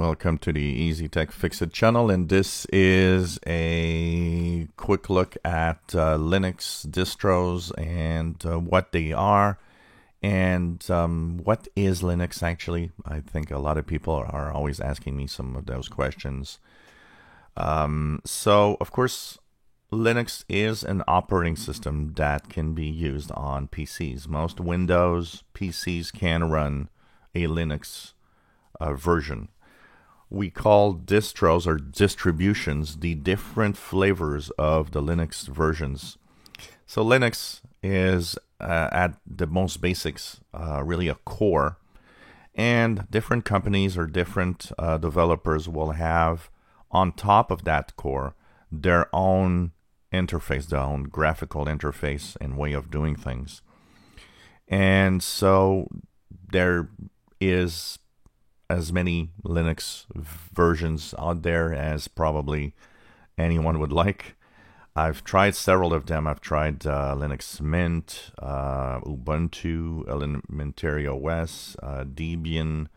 Welcome to the Easy Tech Fix It channel, and this is a quick look at Linux distros and what they are and what is Linux actually. I think a lot of people are always asking me some of those questions. So, of course, Linux is an operating system that can be used on PCs. Most Windows PCs can run a Linux version. We call distros or distributions the different flavors of the Linux versions. So Linux is at the most basics really a core, and different companies or different developers will have on top of that core their own interface, their own graphical interface and way of doing things. And so there is as many Linux versions out there as probably anyone would like. I've tried several of them. I've tried Linux Mint, Ubuntu, Elementary OS, Debian.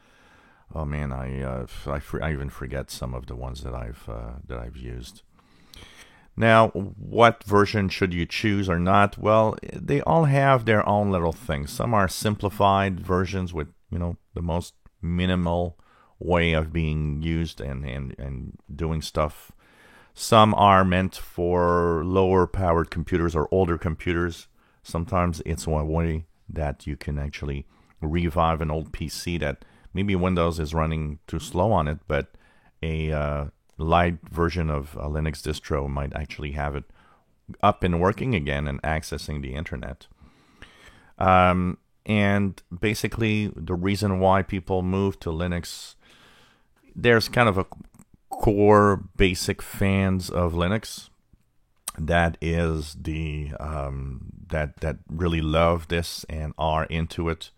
Oh man, I even forget some of the ones that I've used. Now, what version should you choose or not? Well, they all have their own little things. Some are simplified versions with, the most minimal way of being used and doing stuff. Some are meant for lower powered computers or older computers. Sometimes it's one way that you can actually revive an old PC that maybe Windows is running too slow on it, but a light version of a Linux distro might actually have it up and working again and accessing the internet. And basically, the reason why people move to Linux, there's kind of a core basic fans of Linux that is the that really love this and are into it.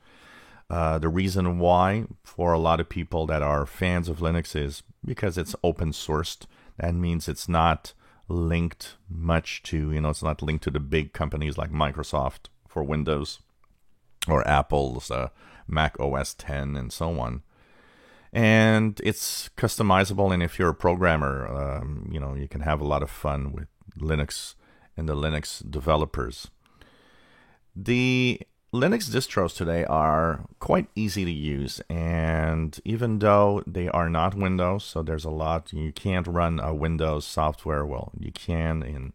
The reason why for a lot of people that are fans of Linux is because it's open sourced. That means it's not linked much to, it's not linked to the big companies like Microsoft for Windows or Apple's Mac OS X and so on. And it's customizable, and if you're a programmer, you can have a lot of fun with Linux and the Linux developers. The Linux distros today are quite easy to use, and even though they are not Windows, so there's a lot, you can't run a Windows software. Well, you can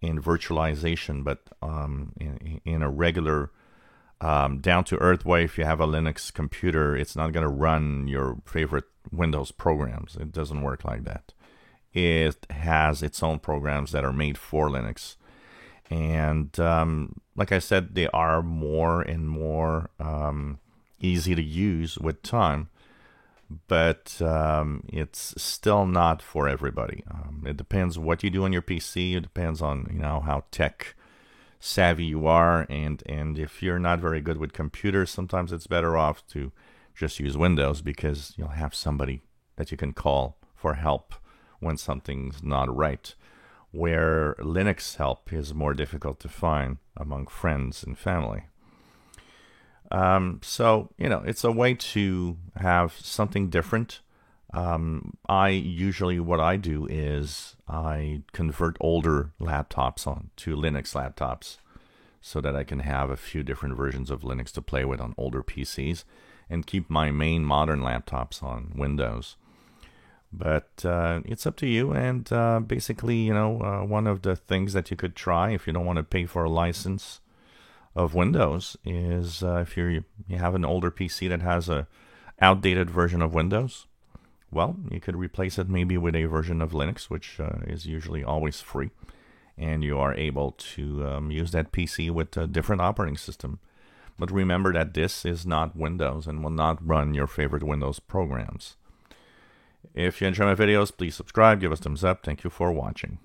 in virtualization, but in a regular down-to-earth way, if you have a Linux computer, it's not going to run your favorite Windows programs. It doesn't work like that. It has its own programs that are made for Linux. And like I said, they are more and more easy to use with time, but it's still not for everybody. It depends what you do on your PC. It depends on how tech savvy you are, and if you're not very good with computers, sometimes it's better off to just use Windows because you'll have somebody that you can call for help when something's not right, where Linux help is more difficult to find among friends and family. So it's a way to have something different. What I do is I convert older laptops to Linux laptops so that I can have a few different versions of Linux to play with on older PCs and keep my main modern laptops on Windows. But it's up to you, and basically, one of the things that you could try if you don't want to pay for a license of Windows is if you have an older PC that has a outdated version of Windows, well, you could replace it maybe with a version of Linux, which is usually always free, and you are able to use that PC with a different operating system. But remember that this is not Windows and will not run your favorite Windows programs. If you enjoy my videos, please subscribe, give us a thumbs up. Thank you for watching.